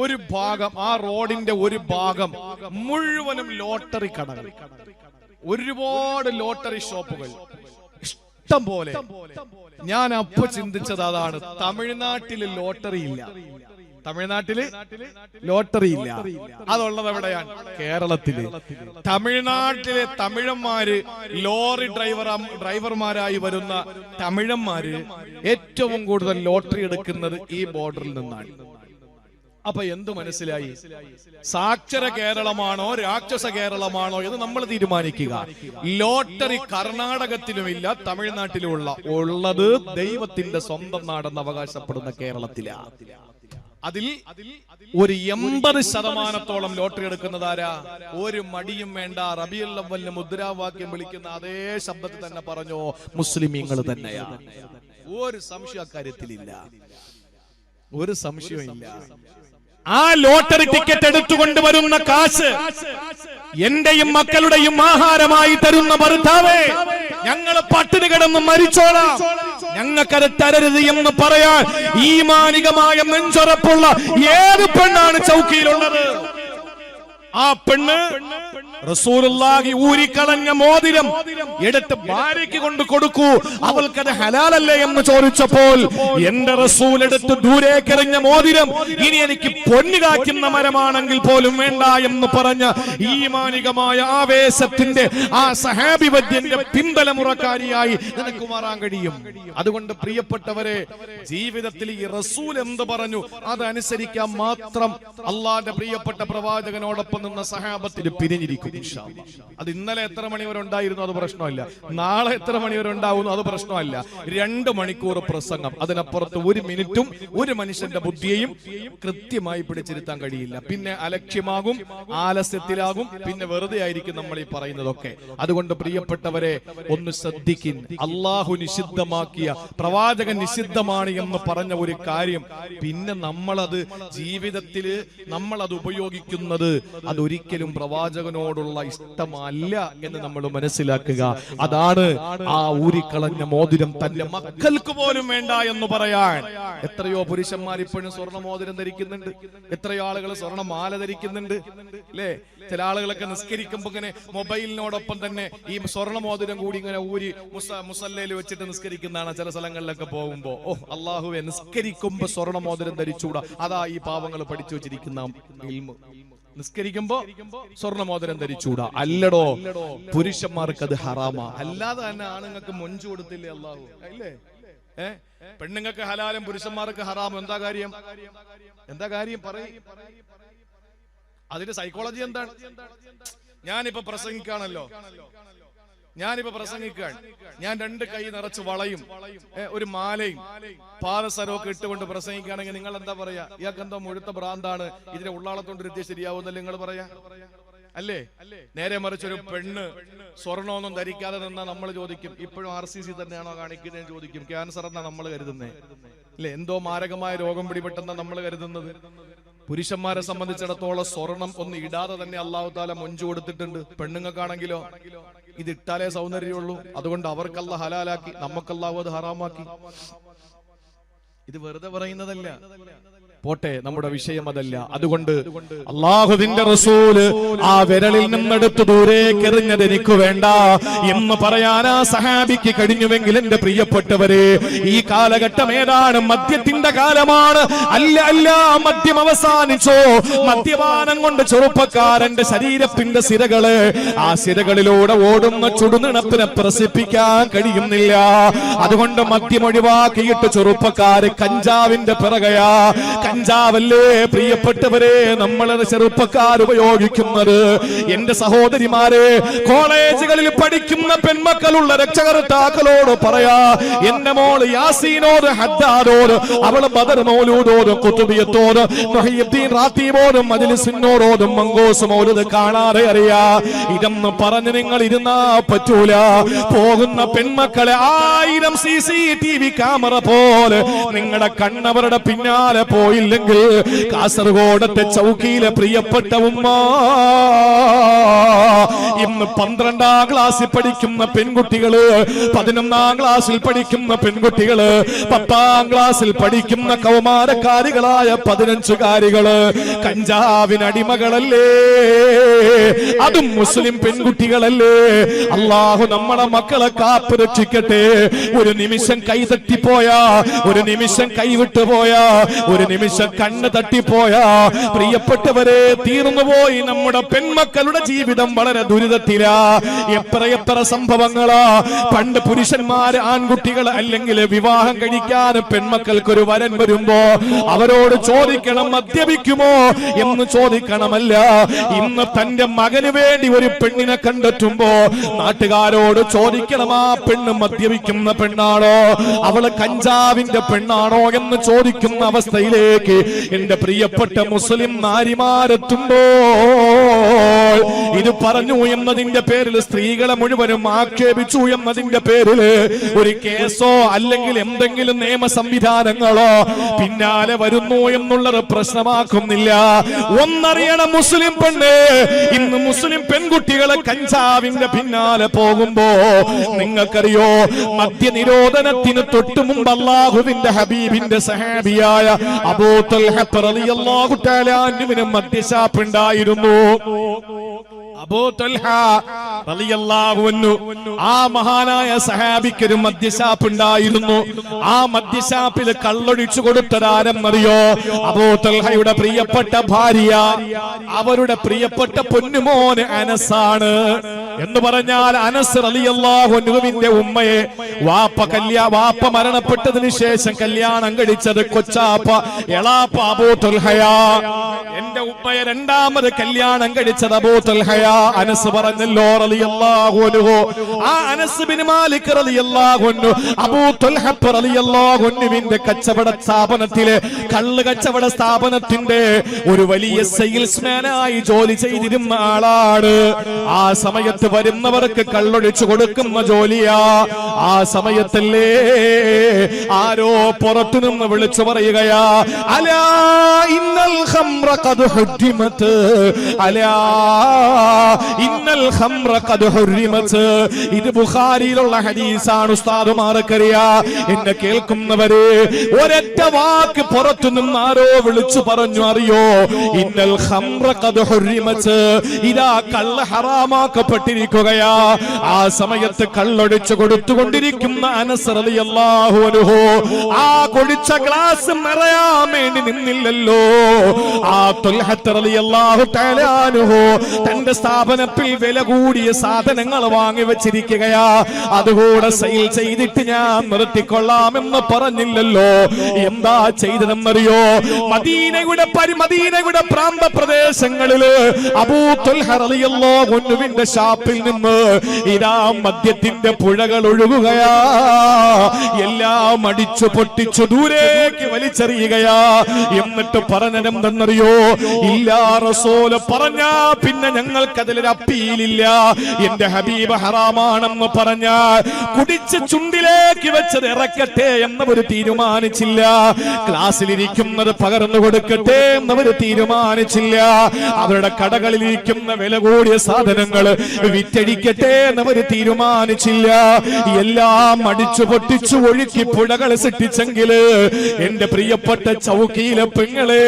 ഒരു ഭാഗം, ആ റോഡിന്റെ ഒരു ഭാഗം മുഴുവനും ലോട്ടറി കടകൾ, ഒരുപാട് ലോട്ടറി ഷോപ്പുകൾ ഇഷ്ടം പോലെ. ഞാൻ അപ്പൊ ചിന്തിച്ചത് അതാണ്, തമിഴ്നാട്ടിൽ ലോട്ടറി ഇല്ല. തമിഴ്നാട്ടില് ലോട്ടറി ഇല്ല. അതുള്ളത് എവിടെയാണ്? കേരളത്തില്. തമിഴ്നാട്ടിലെ തമിഴന്മാര് ലോറി ഡ്രൈവർമാരായി വരുന്ന തമിഴന്മാര് ഏറ്റവും കൂടുതൽ ലോട്ടറി എടുക്കുന്നത് ഈ ബോർഡറിൽ നിന്നാണ്. അപ്പൊ എന്തു മനസ്സിലായി? സാക്ഷര കേരളമാണോ രാക്ഷസ കേരളമാണോ എന്ന് നമ്മൾ തീരുമാനിക്കുക. ലോട്ടറി കർണാടകത്തിലുമില്ല, തമിഴ്നാട്ടിലുമുള്ള ഉള്ളത് ദൈവത്തിന്റെ സ്വന്തം നാടെന്ന് അവകാശപ്പെടുന്ന കേരളത്തിലാണ്. അതിൽ ഒരു 80% ലോട്ടറി എടുക്കുന്നതാരാ? ഒരു മടിയും വേണ്ട, റബീഉൽ അവ്വലിന് മുദ്രാവാക്യം വിളിക്കുന്ന അതേ ശബ്ദത്തിൽ തന്നെ പറഞ്ഞോ, മുസ്ലിമീങ്ങൾ തന്നെയാണ്. ഒരു സംശയം അക്കാര്യത്തിലില്ല, ഒരു സംശയവും ഇല്ല. ആ ലോട്ടറി ടിക്കറ്റ് എടുത്തുകൊണ്ട് വരുന്ന കാശ് എന്റെയും മക്കളുടെയും ആഹാരമായി തരുന്ന ഭർത്താവേ, ഞങ്ങൾ പട്ടിണി കിടന്ന് മരിച്ചോളാം, ഞങ്ങൾക്കത് തരരുത് എന്ന് പറയാൻ ഈമാനികമായ നെഞ്ചുറപ്പുള്ള ഏത് പെണ്ണാണ് ചൗക്കിയിലുള്ളത്? ആ പെണ്ണ് റസൂലുള്ളാഹി ഊരിക്കളഞ്ഞ മോതിരം എടുത്ത് ഭാര്യയ്ക്ക് കൊണ്ട് കൊടുക്കൂ, അവൾക്കത് ഹലാലല്ലേ എന്ന് ചോദിച്ചപ്പോൾ എന്റെ റസൂൽ എടുത്ത് ദൂരേക്കെറിഞ്ഞ മോതിരം ഇനി എനിക്ക് പൊന്നു കാക്കുന്ന മരമാണെങ്കിൽ പോലും വേണ്ട എന്ന് പറഞ്ഞ ഈമാനികമായ ആവേശത്തിന്റെ ആ സഹാബി വര്യന്റെ പിന്തലമുറക്കാരിയായി നിനക്ക് മാറാൻ കഴിയും. അതുകൊണ്ട് പ്രിയപ്പെട്ടവരെ, ജീവിതത്തിൽ ഈ റസൂൽ എന്ത് പറഞ്ഞു അതനുസരിക്കാൻ മാത്രം അള്ളാന്റെ പ്രിയപ്പെട്ട പ്രവാചകനോടൊപ്പം നിന്ന സഹാബത്തിൽ പിരിഞ്ഞിരിക്കും. അത് ഇന്നലെ എത്ര മണി വരെ ഉണ്ടായിരുന്നു അത് പ്രശ്നമല്ല, നാളെ എത്ര മണി വരെ ഉണ്ടാവുന്നു അത് പ്രശ്നമല്ല. 2 മണിക്കൂർ പ്രസംഗം, അതിനപ്പുറത്ത് 1 മിനിറ്റും ഒരു മനുഷ്യന്റെ ബുദ്ധിയെയും കൃത്യമായി പിടിച്ചിരുത്താൻ കഴിയില്ല. പിന്നെ അലക്ഷ്യമാകും, ആലസ്യത്തിലാകും, പിന്നെ വെറുതെ ആയിരിക്കും നമ്മൾ ഈ പറയുന്നതൊക്കെ. അതുകൊണ്ട് പ്രിയപ്പെട്ടവരെ, ഒന്ന് ശ്രദ്ധിക്കിൻ. അള്ളാഹു നിഷിദ്ധമാക്കിയ, പ്രവാചകൻ നിഷിദ്ധമാണ് എന്ന് പറഞ്ഞ ഒരു കാര്യം പിന്നെ നമ്മളത് ജീവിതത്തിൽ നമ്മളത് ഉപയോഗിക്കുന്നത് അതൊരിക്കലും പ്രവാചകനോടുള്ള ഇഷ്ടമല്ല എന്ന് നമ്മൾ മനസ്സിലാക്കുക. അതാണ് ആ ഊരിക്കളഞ്ഞ മോതിരം തന്റെ മക്കൾക്ക് പോലും വേണ്ട എന്ന് പറയാൻ. എത്രയോ പുരുഷന്മാർ ഇപ്പോഴും സ്വർണ്ണ മോതിരം ധരിക്കുന്നുണ്ട്, എത്രയോ ആളുകൾ സ്വർണ്ണമാല ധരിക്കുന്നുണ്ട് അല്ലേ? ചില ആളുകളൊക്കെ നിസ്കരിക്കുമ്പോ ഇങ്ങനെ മൊബൈലിനോടൊപ്പം തന്നെ ഈ സ്വർണ്ണ മോതിരം കൂടി ഇങ്ങനെ ഊരി മുസല്ലയിൽ വെച്ചിട്ട് നിസ്കരിക്കുന്നതാണ് ചില സ്ഥലങ്ങളിലൊക്കെ പോകുമ്പോ. ഓ അള്ളാഹുവെ, നിസ്കരിക്കുമ്പോ സ്വർണ്ണ മോതിരം ധരിച്ചൂടാ, അതാ ഈ പാവങ്ങൾ പഠിച്ചു വെച്ചിരിക്കുന്ന ഇൽമ്. നിസ്കരിക്കുമ്പോ സ്വർണ്ണമോതിരം ധരിച്ചൂടാ, അല്ലടോ, പുരുഷന്മാർക്ക് അത് ഹറാമാ. അല്ലാതെ തന്നെ ആണുങ്ങൾക്ക് മൊഞ്ചു കൊടുത്തില്ലേ അല്ലാഹു? അല്ലേ? പെണ്ണുങ്ങൾക്ക് ഹലാലും പുരുഷന്മാർക്ക് ഹറാമും. എന്താ കാര്യം? എന്താ കാര്യം പറയും? അതിന്റെ സൈക്കോളജി എന്താണ്? ഞാനിപ്പോ പ്രസംഗിക്കുകയാണ്, ഞാൻ 2 കൈ നിറച്ച് വളയും ഒരു മാലയും പാദസരമൊക്കെ ഇട്ടുകൊണ്ട് പ്രസംഗിക്കുകയാണെങ്കിൽ നിങ്ങൾ എന്താ പറയാ? ഇയാൾക്ക് എന്താ മുഴുത്ത ഭ്രാന്താണ്, ഇതിനെ ഉള്ളാളത്തോണ്ട് എത്തിയ ശരിയാവുന്നല്ലേ നിങ്ങൾ പറയാ? അല്ലേ? നേരെ മറിച്ചൊരു പെണ്ണ് സ്വർണ്ണമൊന്നും ധരിക്കാതെ നിന്നാ നമ്മൾ ചോദിക്കും, ഇപ്പോഴും RCC തന്നെയാണോ കാണിക്കുന്നതെന്ന് ചോദിക്കും. ക്യാൻസർ എന്നാ നമ്മൾ കരുതുന്നേ അല്ലെ? എന്തോ മാരകമായ രോഗം പിടിപെട്ടെന്നാ നമ്മൾ കരുതുന്നത്. പുരുഷന്മാരെ സംബന്ധിച്ചിടത്തോളം സ്വർണം ഒന്ന് ഇടാതെ തന്നെ അല്ലാഹു തആല മൊഞ്ചു കൊടുത്തിട്ടുണ്ട്. പെണ്ണുങ്ങൾക്കാണെങ്കിലോ ഇത് ഇട്ടാലേ സൗന്ദര്യമുള്ളൂ, അതുകൊണ്ട് അവർക്കല്ല ഹലാലാക്കി, നമുക്കല്ലാഹു അത് ഹറാമാക്കി. ഇത് വെറുതെ പറയുന്നതല്ല. പോട്ടെ, നമ്മുടെ വിഷയം അതല്ല. അതുകൊണ്ട് അല്ലാഹുവിന്റെ റസൂല് ആ വിരലിൽ നിന്നെടുത്ത് ദൂരേക്ക് എറിഞ്ഞത് എനിക്ക് വേണ്ട എന്ന് പറയാൻ ആ സഹാബിക്ക് കഴിഞ്ഞുവെങ്കിൽ എന്റെ പ്രിയപ്പെട്ടവരെ, ഈ കാലഘട്ടം ഏതാണ്? മദ്യത്തിന്റെ കാലമാണ്. അല്ല, മദ്യം അവസാനിച്ചോ? മദ്യപാനം കൊണ്ട് ചെറുപ്പക്കാരന്റെ ശരീരത്തിന്റെ സിരകള്, ആ സിരകളിലൂടെ ഓടുന്ന ചുടുനിണപ്പിനെ പ്രസിപ്പിക്കാൻ കഴിയുന്നില്ല. അതുകൊണ്ട് മദ്യം ഒഴിവാക്കിയിട്ട് ചെറുപ്പക്കാര് കഞ്ചാവിന്റെ പിറകയാ. കഞ്ചാവല്ലേ പ്രിയപ്പെട്ടവരെ നമ്മളത് ചെറുപ്പക്കാർ ഉപയോഗിക്കുന്നത്. എന്റെ സഹോദരിമാരെ, കോളേജുകളിൽ പഠിക്കുന്ന പെൺമക്കളുള്ള രക്ഷകർത്താക്കളോട് പറയാ, എന്റെ മോള് യാസീനോട്, ഹദ്ദാദോട്, അവള് ബദർ മൗലൂദോടും കുതുബിയത്തോട്, മുഹയ്യിദ്ദീൻ റാത്തീബോടും മജ്ലിസിനോടും മങ്കോസ് മൗലൂദ് കാണാതെ അറിയാ. ഇതെന്ന് പറഞ്ഞ് നിങ്ങൾ ഇരുന്നാ പറ്റൂല. പോകുന്ന പെൺമക്കളെ 1000 CCTV ക്യാമറ പോലെ നിങ്ങളുടെ കണ്ണവരുടെ പിന്നാലെ പോയില്ലെങ്കിൽ കാസർഗോഡത്തെ ചൗക്കിയിലെ പ്രിയപ്പെട്ട ഉമ്മ, ഇന്ന് 12ാം ക്ലാസ്സിൽ പഠിക്കുന്ന പെൺകുട്ടികള്, 11ാം ക്ലാസ്സിൽ പഠിക്കുന്ന പെൺകുട്ടികള്, 10ാം ക്ലാസ്സിൽ പഠിക്കുന്ന കൗമാരക്കാരികളായ 15കാരികള് കഞ്ചാവിനടിമകളല്ലേ? അതും മുസ്ലിം പെൺകുട്ടികളല്ലേ? അള്ളാഹു നമ്മുടെ മക്കളെ കാപ്പ് രക്ഷിക്കട്ടെ. ഒരു നിമിഷം കൈ തട്ടിപ്പോയാ, ഒരു നിമിഷം കൈവിട്ടുപോയാ, ഒരു നിമിഷം കണ്ണ് തട്ടിപ്പോയാ, പ്രിയപ്പെട്ടവരെ തീർന്നുപോയി നമ്മുടെ പെൺമക്കളുടെ ജീവിതം. വളരെ ദുരിതത്തിലാ. എത്ര സംഭവങ്ങളാ. പണ്ട് പുരുഷന്മാര് ആൺകുട്ടികൾ അല്ലെങ്കിൽ വിവാഹം കഴിക്കാൻ പെൺമക്കൾക്കൊരു വരൻ വരുമ്പോ അവരോട് ചോദിക്കണം മദ്യപിക്കുമോ എന്ന് ചോദിക്കണമല്ല. ഇന്ന് തന്റെ മകന് വേണ്ടി ഒരു പെണ്ണിനെ കണ്ടെത്തുമ്പോ നാട്ടുകാരോട് ചോദിക്കണം ആ പെണ്ണ് മദ്യപിക്കുന്ന പെണ്ണാണോ, അവള് കഞ്ചാവിന്റെ പെണ്ണാണോ എന്ന് ചോദിക്കുന്ന അവസ്ഥയിലേക്ക് എന്റെ പ്രിയപ്പെട്ട മുസ്ലിം നാരിമാരെത്തുമ്പോ ഇത് പറഞ്ഞു എന്നതിന്റെ പേരിൽ, സ്ത്രീകളെ മുഴുവനും ആക്ഷേപിച്ചു എന്നതിന്റെ പേരിൽ ഒരു കേസോ അല്ലെങ്കിൽ എന്തെങ്കിലും നിയമ സംവിധാനങ്ങളോ പിന്നാലെ വരുന്നു എന്നുള്ളത് പ്രശ്നമാക്കുന്നില്ല. ഒന്നറിയണം മുസ്ലിം പെണ്ണ്, ഇന്ന് മുസ്ലിം പെൺകുട്ടികളെ കഞ്ചാവിന്റെ പിന്നാലെ പോകുമ്പോ നിങ്ങൾക്കറിയോ, മദ്യനിരോധനത്തിന് തൊട്ടു മുമ്പ് അല്ലാഹുവിന്റെ ഹബീബിന്റെ സഹാബിയായ അബൂ തൽഹ റളിയല്ലാഹു തആല അൻഹുവിന് മദ്യശാപ്പ് ഉണ്ടായിരുന്നു. അബൂ തൽഹ റളിയല്ലാഹു അൻഹു, ആ മഹാനായ സഹാബിക്കൊരു മദ്യശാപ്പ് ഉണ്ടായിരുന്നു. ആ മദ്യശാപ്പിൽ കള്ളൊഴിച്ചു കൊടുത്തതാരെന്നറിയോ? അബൂ തൽഹയുടെ പ്രിയപ്പെട്ട ഭാര്യ, അവരുടെ പ്രിയപ്പെട്ട പൊന്നുമോന് അനസാണ്. എന്ന് പറഞ്ഞാൽ അനസ് റളിയല്ലാഹു അൻഹുവിന്റെ ഉമ്മയെ വാപ്പ മരണപ്പെട്ടതിന് ശേഷം കല്യാണം കഴിച്ചത് കൊച്ചാപ്പ എളാപ്പ അബൂ തൽഹയാ. എന്റെ ഉമ്മയെ രണ്ടാമത് കല്യാണം കഴിച്ചത് അബൂ തൽഹയാ. അനസ് പറഞ്ഞല്ലോ റളിയല്ലാഹു അൻഹു, ആ അനസ് ബിൻ മാലിക് റളിയല്ലാഹു അൻഹു അബൂ തൽഹ റളിയല്ലാഹു അൻഹുവിന്റെ കച്ചവട സ്ഥാപനത്തിലെ കള്ള് കച്ചവട സ്ഥാപനത്തിന്റെ ഒരു വലിയ സെയിൽസ്മാനായി ജോലി ചെയ്തിരുന്ന ആളാണ്. ആ സമയത്ത് വരുന്നവർക്ക് കള്ളൊഴിച്ചു കൊടുക്കുന്ന ജോലിയാ. ആ സമയത്തല്ലേ ആരോ പുറത്തുനിന്ന് വിളിച്ചു പറയുകയാ, അലാ ഇന്നൽ ഖംറ ഖദ് ഹുരിമത്, അലാ ഇന്നൽ ഖംറ ഖദ് ഹുരിമത്. ഇത് ബുഖാരിയിലുള്ള ഹദീസാണ്. ഉസ്താദുമാർക്കറിയാ. എന്നെ കേൾക്കുന്നവരെ, ഒരൊറ്റ വാക്ക് പുറത്തുനിന്ന് ആരോ വിളിച്ചു പറഞ്ഞു, അറിയോ? ഇന്നൽ ഖംറ ഖദ് ഹുരിമത്, ഇതാ കള്ള് ഹറാമാക്കപ്പെട്ടിരിക്കുകയാ. ആ സമയത്ത് കള്ളൊഴിച്ചു കൊടുത്തുകൊണ്ടിരിക്കുന്ന അനസ് റളിയല്ലാഹു അൻഹു ആ കുടിച്ച ഗ്ലാസ് നിറയാൻ വേണ്ടി നിന്നില്ലല്ലോ. ആ തൽഹ റളിയല്ലാഹു തആല അൻഹു തന്റെ സ്ഥാപനത്തിൽ വില കൂടിയ സാധനങ്ങൾ വാങ്ങി വെച്ചിരിക്കുകയാ. അതുകൂടെ സെയിൽ ചെയ്തിട്ട് ഞാൻ നിർത്തിക്കൊള്ളാമെന്ന് പറഞ്ഞില്ലല്ലോ. എന്താ ചെയ്തതെന്നറിയോ? മദീനയുടെ പ്രാന്ത പ്രദേശങ്ങളില് അബൂ തൽഹ റളിയല്ലാഹു അൻഹുവിന്റെ ഷാപ്പിൽ നിന്ന് ഇതാ മദ്യത്തിന്റെ പുഴകൾ ഒഴുകുകയാ. എല്ലാം അടിച്ചു പൊട്ടിച്ചു ദൂരേക്ക് വലിച്ചെറിയുകയാ. എന്നിട്ട് പറഞ്ഞതെന്തെന്നറിയോ? ഇല്ലാ റസൂല് പറഞ്ഞാ പിന്നെ ഞങ്ങൾക്കതിലൊരു അപ്പീലില്ല. എന്റെ ഹബീബ് ഹറാമാണെന്ന് പറഞ്ഞാൽ കുടിച്ച് ചുണ്ടിലേക്ക് വെച്ചത് ഇറക്കട്ടെ എന്നവർ തീരുമാനിച്ചില്ല. ക്ലാസ്സിലിരിക്കുന്നത് പകർന്നു കൊടുക്കട്ടെ എന്നവർ തീരുമാനിച്ചില്ല. അവരുടെ കടകളിലിരിക്കുന്ന വില കൂടിയ സാധനങ്ങൾ വിറ്റഴിക്കട്ടെ എന്നവർ തീരുമാനിച്ചില്ല. എല്ലാം അടിച്ചു പൊട്ടിച്ചു ഒഴുക്കി പുഴകൾ സൃഷ്ടിച്ചെങ്കില് എന്റെ പ്രിയപ്പെട്ട ചൗക്കിയിലെ പെങ്ങളെ,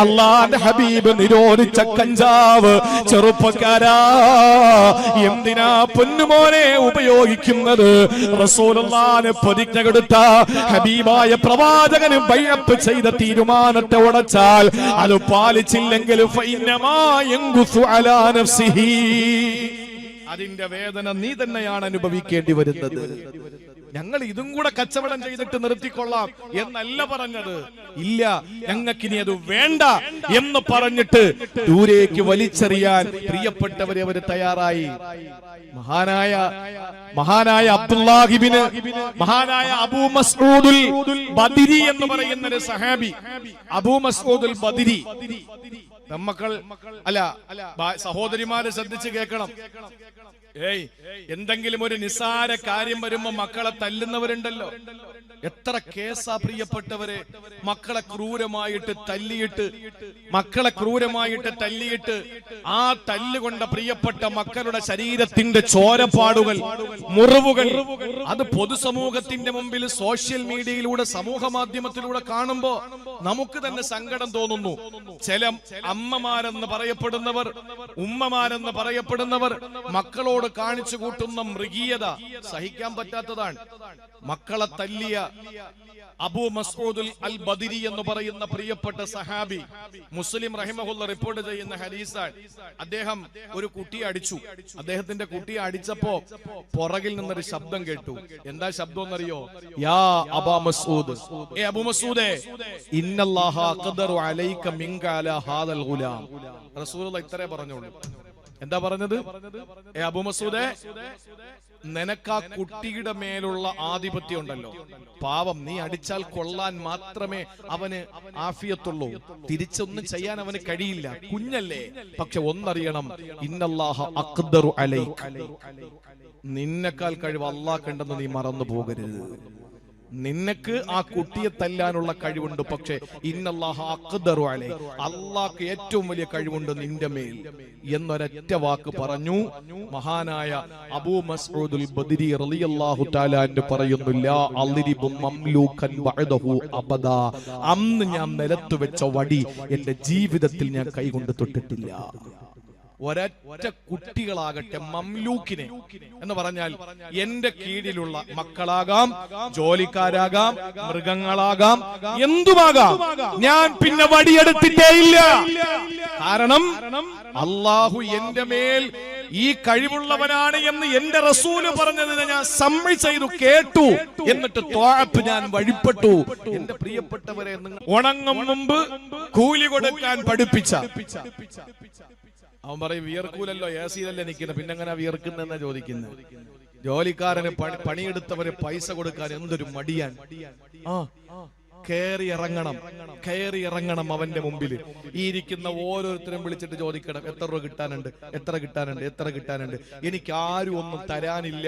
അല്ലാഹുവിന്റെ ഹബീബ് നിരോധിച്ച കഞ്ചാവ് ചെറുപ്പക്കാരാ എന്തിനാ പൊന്നുമോനെ ഉപയോഗിക്കുന്നത്? റസൂലുള്ളാഹിനെ പ്രതിജ്ഞ കൊടുത്ത ഹബീബായ പ്രവാചകന് ബൈഅത്ത് ചെയ്ത തീരുമാനത്തെ ഉടച്ചാൽ അത് പാലിച്ചില്ലെങ്കിൽ ഫഇന്നമാ യൻഖുസു അലാ നഫ്സിഹി, അതിന്റെ വേദന നീ തന്നെയാണ് അനുഭവിക്കേണ്ടി വരുന്നത്. ഞങ്ങൾ ഇതും കൂടെ കച്ചവടം ചെയ്തിട്ട് നിർത്തിക്കൊള്ളാം എന്നല്ല പറഞ്ഞത്. ഇല്ല, ഞങ്ങൾക്കിനി അത് വേണ്ട എന്ന് പറഞ്ഞിട്ട് ദൂരേക്ക് വലിച്ചെറിയാൻ പ്രിയപ്പെട്ടവരെ അവർ തയ്യാറായി. മഹാനായ അബ്ദുല്ലാഹിബിന്, മഹാനായ അബൂ മസ്ഊദുൽ ബദരി എന്ന് പറയുന്ന ഒരു സഹാബി, അബൂ മസ്ഊദുൽ ബദരി. നമ്മക്കൾ അല്ല സഹോദരിമാരെ ശ്രദ്ധിച്ച് കേൾക്കണം. എന്തെങ്കിലും ഒരു നിസ്സാര കാര്യം വരുമ്പോ മക്കളെ തല്ലുന്നവരുണ്ടല്ലോ. എത്ര കേസാ പ്രിയപ്പെട്ടവരെ, മക്കളെ ക്രൂരമായിട്ട് തല്ലിയിട്ട് ആ തല്ലുകൊണ്ട പ്രിയപ്പെട്ട മക്കളുടെ ശരീരത്തിന്റെ ചോരപ്പാടുകൾ, മുറിവുകൾ, അത് പൊതുസമൂഹത്തിന്റെ മുമ്പിൽ സോഷ്യൽ മീഡിയയിലൂടെ, സമൂഹ മാധ്യമത്തിലൂടെ കാണുമ്പോ നമുക്ക് തന്നെ സങ്കടം തോന്നുന്നു. ചില അമ്മമാരെന്ന് പറയപ്പെടുന്നവർ, ഉമ്മമാരെന്ന് പറയപ്പെടുന്നവർ മക്കളോട് കാണിച്ചു കൂട്ടുന്ന മൃഗീയത സഹിക്കാൻ പറ്റാത്തതാണ്. മക്കളെ തല്ലിയ അബൂ മസ്ഊദ് അൽ ബദരി എന്ന് പറയുന്ന പ്രിയപ്പെട്ട സഹാബി, മുസ്ലിം റഹിമഹുല്ല റിപ്പോർട്ട് ചെയ്യുന്ന ഹദീസാണ്. അദ്ദേഹം ഒരു കുട്ടിയെ അടിച്ചു. അദ്ദേഹത്തിന്റെ കുട്ടിയെ അടിച്ചപ്പോ പുറകിൽ നിന്നൊരു ശബ്ദം കേട്ടു. എന്താ ശബ്ദം എന്നറിയോ? യാ അബാ മസ്ഊദ്, ഏ അബൂ മസ്ഊദേ, ഇന്നല്ലാഹ ഖദറു അലൈക മിൻക അലാ ഹാദൽ ഗുലാം. റസൂലുള്ളാഹി ഇത്രേ പറഞ്ഞുള്ളൂ. എന്താ പറഞ്ഞത്? ഏ അബൂ മസ്ഊദേ, നിനക്കാ കുട്ടിയുടെ മേലുള്ള ആധിപത്യം ഉണ്ടല്ലോ, പാവം, നീ അടിച്ചാൽ കൊള്ളാൻ മാത്രമേ അവന് ആഫിയത്തുള്ളൂ, തിരിച്ചൊന്നും ചെയ്യാൻ അവന് കഴിയില്ല, കുഞ്ഞല്ലേ. പക്ഷെ ഒന്നറിയണം, ഇന്നല്ലാഹ അഖ്ദറു അലൈക, നിന്നെക്കാൾ കഴിവ് അല്ലാഹുണ്ടെന്ന് നീ മറന്നു പോകരുത്. നിനക്ക് ആ കുട്ടിയെ തല്ലാനുള്ള കഴിവുണ്ട്, പക്ഷെ ഇന്നല്ലാഹ അഖ്ദറു അലൈക, അല്ലാഹ്ക്ക് ഏറ്റവും വലിയ കഴിവുണ്ട് നിന്റെ മേൽ എന്നൊരൊറ്റ വാക്ക് പറഞ്ഞു. മഹാനായ അബൂ മസ്ഊദ് അൽ ബദരി റളിയല്ലാഹു തആല അൻഹു പറയുന്നു, ലാ അളിരിബു മംലൂകൻ ബഅദഹു അബദാ, അന്ന് ഞാൻ നിലത്ത് വെച്ച വടി എന്റെ ജീവിതത്തിൽ ഞാൻ കൈകൊണ്ട് തൊട്ടിട്ടില്ല. ഒരൊറ്റ കുട്ടികളാകട്ടെ, മംലൂക്കിനെ എന്ന് പറഞ്ഞാൽ എന്റെ കീഴിലുള്ള മക്കളാകാം, ജോലിക്കാരാകാം, മൃഗങ്ങളാകാം, എന്തുമാകാം, ഞാൻ പിന്നെ വടിയെടുത്തിട്ടേയില്ല. കാരണം അല്ലാഹു എന്റെ മേൽ ഈ കഴിവുള്ളവനാണ് എന്ന് എന്റെ റസൂല് പറഞ്ഞതിനെ ഞാൻ സമ്മതി ചെയ്തു, കേട്ടു, എന്നിട്ട് ത്വാഅത്ത് ഞാൻ വഴിപ്പെട്ടു. എന്റെ പ്രിയപ്പെട്ടവരെ, ഉണങ്ങും മുമ്പ് കൂലി കൊടുക്കാൻ പഠിപ്പിച്ച, അവൻ പറയും വിയർക്കൂലല്ലോ, ഏസിയിലല്ലേ നിൽക്കുന്നത്, പിന്നെ എങ്ങനെ വിയർക്കുന്നെന്നാ ചോദിക്കുന്നത്. ജോലിക്കാരന് പണിയെടുത്തവരെ പൈസ കൊടുക്കാൻ എന്തൊരു മടിയാൻ. കയറി ഇറങ്ങണം അവന്റെ മുമ്പിൽ. ഈ ഇരിക്കുന്ന ഓരോരുത്തരും വിളിച്ചിട്ട് ചോദിക്കണം, എത്ര രൂപ കിട്ടാനുണ്ട്, എത്ര കിട്ടാനുണ്ട്, എനിക്ക് ആരും ഒന്നും തരാനില്ല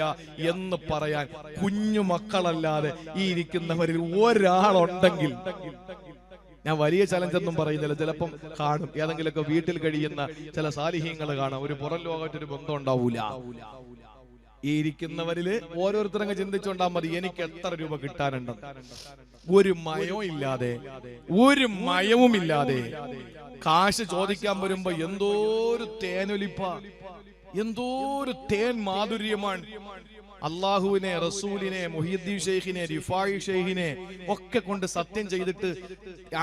എന്ന് പറയാൻ കുഞ്ഞു മക്കളല്ലാതെ ഈ ഇരിക്കുന്നവരിൽ ഒരാളുണ്ടെങ്കിൽ, ഞാൻ വലിയ ചലഞ്ച് ഒന്നും പറയുന്നില്ല, ചിലപ്പം കാണും, ഏതെങ്കിലുമൊക്കെ വീട്ടിൽ കഴിയുന്ന ചില സാലിഹ്യങ്ങൾ കാണാം, ഒരു പുറം ലോകമായിട്ടൊരു ബന്ധം ഉണ്ടാവൂല. ഈ ഇരിക്കുന്നവരില് ഓരോരുത്തരങ്ങ് ചിന്തിച്ചുകൊണ്ടാ മതി, എനിക്ക് എത്ര രൂപ കിട്ടാനുണ്ടെന്ന്. ഒരു മയവുമില്ലാതെ കാശ് ചോദിക്കാൻ വരുമ്പോ എന്തോരു തേനൊലിപ്പ, എന്തോരു തേൻ മാധുര്യമാണ്. അള്ളാഹുവിനെ, റസൂലിനെ, മുഹിയുദ്ദീൻ ഷെയ്ഖിനെ, റിഫായി ഷെയ്ഖിനെ ഒക്കെ കൊണ്ട് സത്യം ചെയ്തിട്ട്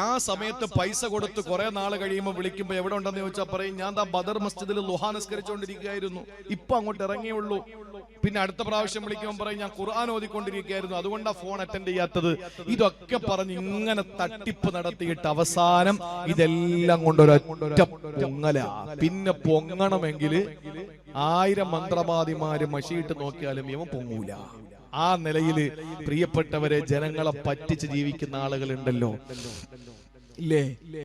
ആ സമയത്ത് പൈസ കൊടുത്ത് കുറെ നാള് കഴിയുമ്പോൾ വിളിക്കുമ്പോ എവിടെ ഉണ്ടെന്ന് ചോദിച്ചാൽ പറയും, ഞാൻ ദാ ബദർ മസ്ജിദിൽ ളുഹാ നിസ്കരിച്ചുകൊണ്ടിരിക്കുകയായിരുന്നു, ഇപ്പൊ അങ്ങോട്ട് ഇറങ്ങിയുള്ളൂ. പിന്നെ അടുത്ത പ്രാവശ്യം വിളിക്കുമ്പോൾ പറയും, ഞാൻ ഖുർആൻ ഓതിക്കൊണ്ടിരിക്കുകയായിരുന്നു, അതുകൊണ്ടാ ഫോൺ അറ്റൻഡ് ചെയ്യാത്തത്. ഇതൊക്കെ പറഞ്ഞ് ഇങ്ങനെ തട്ടിപ്പ് നടത്തിയിട്ട് അവസാനം ഇതെല്ലാം കൊണ്ടൊരൊറ്റ പൊങ്ങല. പിന്നെ പൊങ്ങണമെങ്കിൽ 1000 മന്ത്രവാദിമാര് മഷിയിട്ട് നോക്കിയാലും ഇവൻ പൊങ്ങൂല. ആ നിലയില് പ്രിയപ്പെട്ടവരെ, ജനങ്ങളെ പറ്റിച്ച് ജീവിക്കുന്ന ആളുകളുണ്ടല്ലോ, ഇല്ലേ?